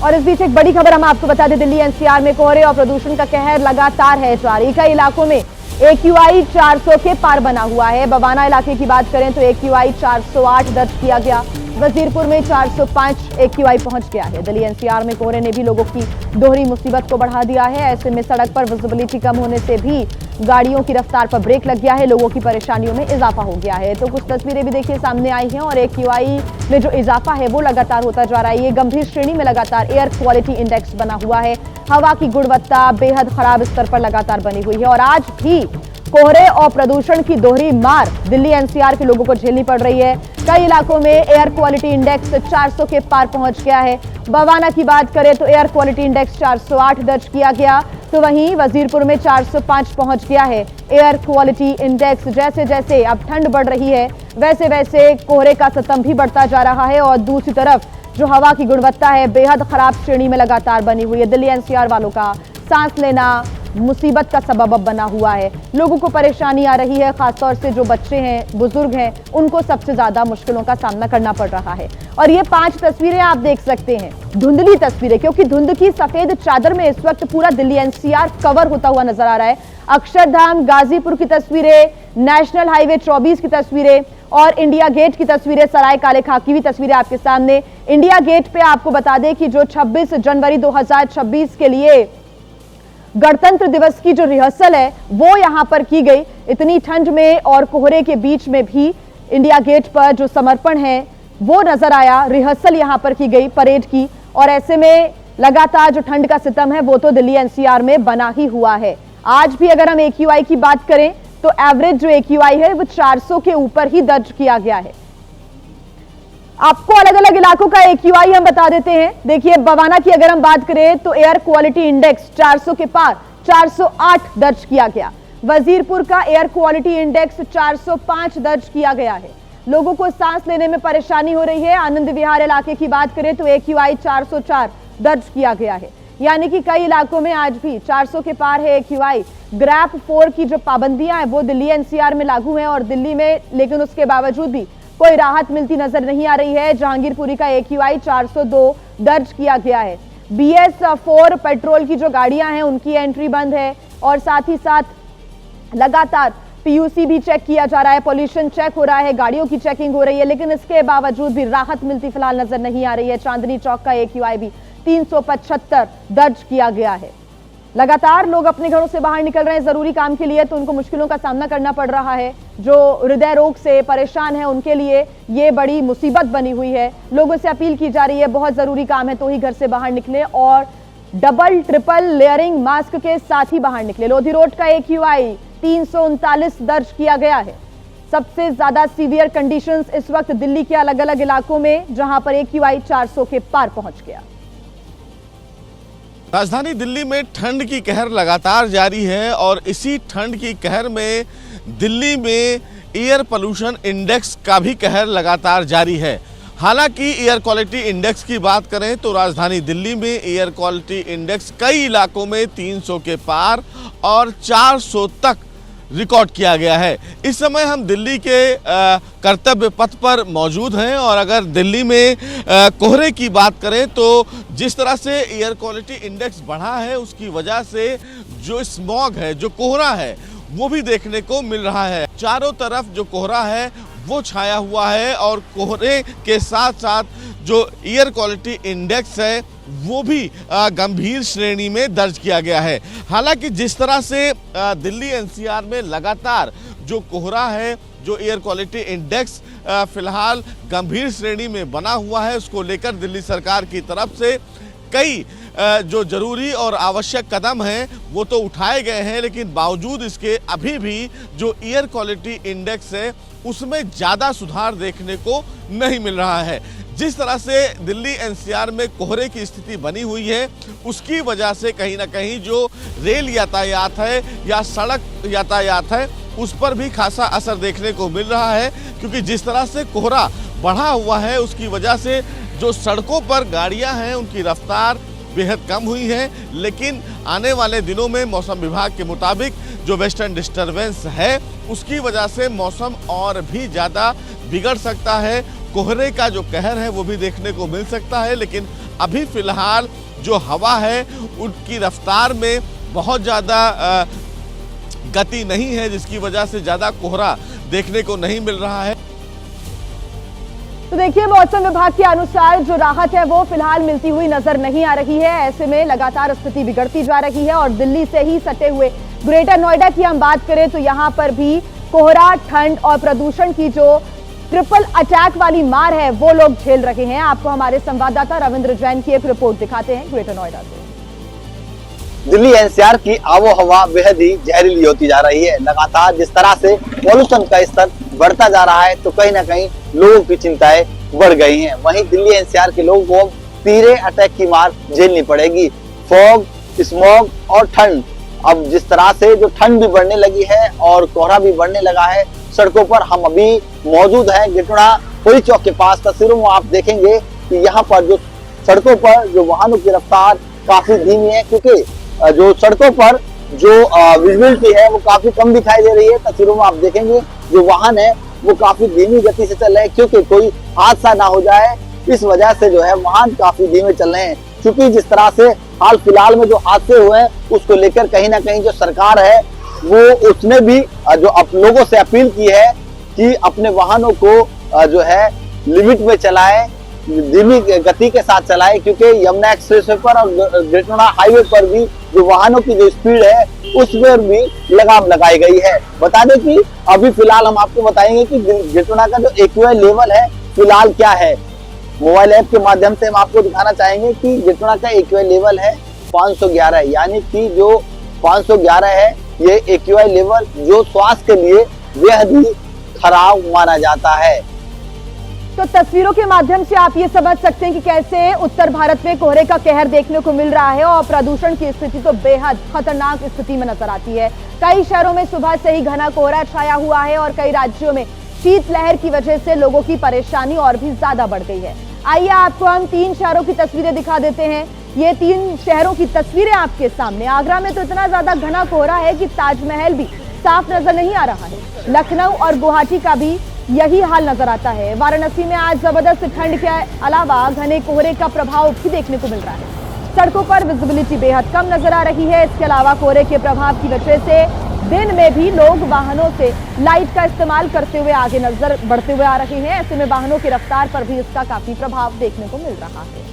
और इस बीच एक बड़ी खबर हम आपको बता दें, दिल्ली एनसीआर में कोहरे और प्रदूषण का कहर लगातार है जारी। कई इलाकों में AQI 400 के पार बना हुआ है। बवाना इलाके की बात करें तो AQI 408 दर्ज किया गया। वजीरपुर में 405 AQI पहुंच गया है। दिल्ली एनसीआर में कोहरे ने भी लोगों की दोहरी मुसीबत को बढ़ा दिया है। ऐसे में सड़क पर विजिबिलिटी कम होने से भी गाड़ियों की रफ्तार पर ब्रेक लग गया है। लोगों की परेशानियों में इजाफा हो गया है। तो कुछ तस्वीरें भी देखिए सामने आई हैं और AQI में जो इजाफा है वो लगातार होता जा रहा है। ये गंभीर श्रेणी में लगातार एयर क्वालिटी इंडेक्स बना हुआ है। हवा की गुणवत्ता बेहद खराब स्तर पर लगातार बनी हुई है और आज भी कोहरे और प्रदूषण की दोहरी मार दिल्ली एनसीआर के लोगों को झेलनी पड़ रही है। कई इलाकों में एयर क्वालिटी इंडेक्स 400 के पार पहुंच गया है। बवाना की बात करें तो एयर क्वालिटी इंडेक्स 408 दर्ज किया गया, तो वहीं वजीरपुर में 405 पहुंच गया है एयर क्वालिटी इंडेक्स। जैसे जैसे अब ठंड बढ़ रही है वैसे वैसे कोहरे का सतम भी बढ़ता जा रहा है और दूसरी तरफ जो हवा की गुणवत्ता है बेहद खराब श्रेणी में लगातार बनी हुई है। दिल्ली एनसीआर वालों का सांस लेना मुसीबत का सबब अब बना हुआ है। लोगों को परेशानी आ रही है, खासतौर से जो बच्चे हैं, बुजुर्ग हैं, उनको सबसे ज्यादा मुश्किलों का सामना करना पड़ रहा है। और ये 5 तस्वीरें आप देख सकते हैं, धुंधली तस्वीरें, क्योंकि धुंध की सफेद चादर में इस वक्त पूरा दिल्ली एनसीआर कवर होता हुआ नजर आ रहा है। अक्षरधाम, गाजीपुर की तस्वीरें, नेशनल हाईवे 24 की तस्वीरें और इंडिया गेट की तस्वीरें, सराय काले खां की भी तस्वीरें आपके सामने। इंडिया गेट पे आपको बता दें कि जो 26 जनवरी 2026 के लिए गणतंत्र दिवस की जो रिहर्सल है वो यहां पर की गई। इतनी ठंड में और कोहरे के बीच में भी इंडिया गेट पर जो समर्पण है वो नजर आया। रिहर्सल यहां पर की गई परेड की और ऐसे में लगातार जो ठंड का सितम है वो तो दिल्ली एनसीआर में बना ही हुआ है। आज भी अगर हम AQI की बात करें तो एवरेज जो AQI है वो 400 के ऊपर ही दर्ज किया गया है। आपको अलग अलग इलाकों का AQI हम बता देते हैं। देखिए बवाना की अगर हम बात करें तो एयर क्वालिटी इंडेक्स 400 के पार 408 दर्ज किया गया। वजीरपुर का एयर क्वालिटी इंडेक्स 405 दर्ज किया गया है। लोगों को सांस लेने में परेशानी हो रही है। आनंद विहार इलाके की बात करें तो AQI 404 दर्ज किया गया है, यानी कि कई इलाकों में आज भी 400 के पार है AQI। ग्रैप 4 की जो पाबंदियां हैं वो दिल्ली एनसीआर में लागू हैं और दिल्ली में, लेकिन उसके बावजूद भी कोई राहत मिलती नजर नहीं आ रही है। जहांगीरपुरी का AQI 402 दर्ज किया गया है। BS4 पेट्रोल की जो गाड़ियां हैं उनकी एंट्री बंद है और साथ ही साथ लगातार PUC भी चेक किया जा रहा है, पॉल्यूशन चेक हो रहा है, गाड़ियों की चेकिंग हो रही है, लेकिन इसके बावजूद भी राहत मिलती फिलहाल नजर नहीं आ रही है। चांदनी चौक का AQI भी 375 दर्ज किया गया है। लगातार लोग अपने घरों से बाहर निकल रहे हैं जरूरी काम के लिए, तो उनको मुश्किलों का सामना करना पड़ रहा है। जो हृदय रोग से परेशान है उनके लिए ये बड़ी मुसीबत बनी हुई है। लोगों से अपील की जा रही है बहुत जरूरी काम है तो ही घर से बाहर निकले और डबल ट्रिपल लेयरिंग मास्क के साथ ही बाहर निकले। लोधी रोड का AQI 339 दर्ज किया गया है। सबसे ज्यादा सीवियर कंडीशंस इस वक्त दिल्ली के अलग अलग इलाकों में, जहां पर AQI 400 के पार पहुंच गया। राजधानी दिल्ली में ठंड की कहर लगातार जारी है और इसी ठंड की कहर में दिल्ली में एयर पोल्यूशन इंडेक्स का भी कहर लगातार जारी है। हालांकि एयर क्वालिटी इंडेक्स की बात करें तो राजधानी दिल्ली में एयर क्वालिटी इंडेक्स कई इलाकों में 300 के पार और 400 तक रिकॉर्ड किया गया है। इस समय हम दिल्ली के कर्तव्य पथ पर मौजूद हैं और अगर दिल्ली में कोहरे की बात करें तो जिस तरह से एयर क्वालिटी इंडेक्स बढ़ा है उसकी वजह से जो स्मॉग है, जो कोहरा है, वो भी देखने को मिल रहा है। चारों तरफ जो कोहरा है वो छाया हुआ है और कोहरे के साथ साथ जो एयर क्वालिटी इंडेक्स है वो भी गंभीर श्रेणी में दर्ज किया गया है। हालांकि जिस तरह से दिल्ली एनसीआर में लगातार जो कोहरा है, जो एयर क्वालिटी इंडेक्स फिलहाल गंभीर श्रेणी में बना हुआ है, उसको लेकर दिल्ली सरकार की तरफ से कई जो जरूरी और आवश्यक कदम हैं वो तो उठाए गए हैं, लेकिन बावजूद इसके अभी भी जो एयर क्वालिटी इंडेक्स है उसमें ज़्यादा सुधार देखने को नहीं मिल रहा है। जिस तरह से दिल्ली एनसीआर में कोहरे की स्थिति बनी हुई है उसकी वजह से कहीं ना कहीं जो रेल यातायात है या सड़क यातायात है उस पर भी खासा असर देखने को मिल रहा है, क्योंकि जिस तरह से कोहरा बढ़ा हुआ है उसकी वजह से जो सड़कों पर गाड़ियां हैं उनकी रफ्तार बेहद कम हुई है। लेकिन आने वाले दिनों में मौसम विभाग के मुताबिक जो वेस्टर्न डिस्टर्बेंस है उसकी वजह से मौसम और भी ज़्यादा बिगड़ सकता है। कोहरे का जो कहर है वो भी देखने को मिल सकता है। लेकिन अभी फिलहाल जो हवा है उनकी रफ्तार में बहुत ज़्यादा गति नहीं है, जिसकी वजह से ज़्यादा कोहरा देखने को नहीं मिल रहा है। तो देखिए, मौसम विभाग के अनुसार जो राहत है वो फिलहाल मिलती हुई नजर नहीं आ रही है। ऐसे में लगातार स्थिति बिगड़ती जा रही है और दिल्ली से ही सटे हुए ग्रेटर नोएडा की हम बात करें तो यहाँ पर भी कोहरा, ठंड और प्रदूषण की जो ट्रिपल अटैक वाली मार है वो लोग झेल रहे हैं। आपको हमारे संवाददाता रविंद्र जैन की एक रिपोर्ट दिखाते हैं ग्रेटर नोएडा से। दिल्ली एनसीआर की आबोहवा बेहद ही जहरीली होती जा रही है। लगातार जिस तरह से पॉल्यूशन का स्तर बढ़ता जा रहा है तो कहीं ना कहीं लोगों की चिंताएं बढ़ गई हैं। वहीं दिल्ली एनसीआर के लोगों को तीसरे अटैक की मार झेलनी पड़ेगी। फॉग, स्मॉग और ठंड। अब जिस तरह से जो ठंड भी बढ़ने लगी है और कोहरा भी बढ़ने लगा है, सड़कों पर हम अभी मौजूद हैं गिटोड़ा पुलिस चौक के पास। तस्वीरों में आप देखेंगे कि यहाँ पर जो सड़कों पर जो वाहनों की रफ्तार काफी धीमी है, क्योंकि जो सड़कों पर जो विजिबिलिटी है वो काफी कम दिखाई दे रही है। तस्वीरों में आप देखेंगे जो वाहन है वो काफी धीमी गति से चल रहे हैं, क्योंकि कोई हादसा ना हो जाए इस वजह से जो है वाहन काफी धीमे चल रहे हैं। क्योंकि जिस तरह से हाल फिलहाल में जो हादसे हुए हैं उसको लेकर कहीं ना कहीं जो सरकार है वो उसने भी जो आप लोगों से अपील की है कि अपने वाहनों को जो है लिमिट में चलाएं, धीमी गति के साथ चलाएं, क्योंकि यमुना एक्सप्रेसवे पर और ग्रेटर हाईवे पर भी जो वाहनों की जो स्पीड है उस पर भी लगाम लगाई गई है। बता दें कि अभी फिलहाल हम आपको बताएंगे कि ग्रेटर का जो एक्यूआई लेवल है फिलहाल क्या है। मोबाइल ऐप के माध्यम से हम आपको दिखाना चाहेंगे कि ग्रेटर का एक्यूआई लेवल है 511, यानी कि जो 511 है ये एक्यूआई लेवल जो स्वास्थ्य के लिए बेहद ही खराब माना जाता है। तो तस्वीरों के माध्यम से आप ये समझ सकते हैं कि कैसे उत्तर भारत में कोहरे का कहर देखने को मिल रहा है और प्रदूषण की स्थिति तो बेहद खतरनाक स्थिति में नजर आती है। कई शहरों में सुबह से ही घना कोहरा छाया हुआ है और कई राज्यों में शीतलहर की वजह से लोगों की परेशानी और भी ज्यादा बढ़ गई है। आइए आपको हम 3 शहरों की तस्वीरें दिखा देते हैं। ये 3 शहरों की तस्वीरें आपके सामने। आगरा में तो इतना ज्यादा घना कोहरा है कि ताजमहल भी साफ नजर नहीं आ रहा है। लखनऊ और गुवाहाटी का भी यही हाल नजर आता है। वाराणसी में आज जबरदस्त ठंड के अलावा घने कोहरे का प्रभाव भी देखने को मिल रहा है। सड़कों पर विजिबिलिटी बेहद कम नजर आ रही है। इसके अलावा कोहरे के प्रभाव की वजह से दिन में भी लोग वाहनों से लाइट का इस्तेमाल करते हुए आगे नजर बढ़ते हुए आ रहे हैं। ऐसे में वाहनों की रफ्तार पर भी इसका काफी प्रभाव देखने को मिल रहा है।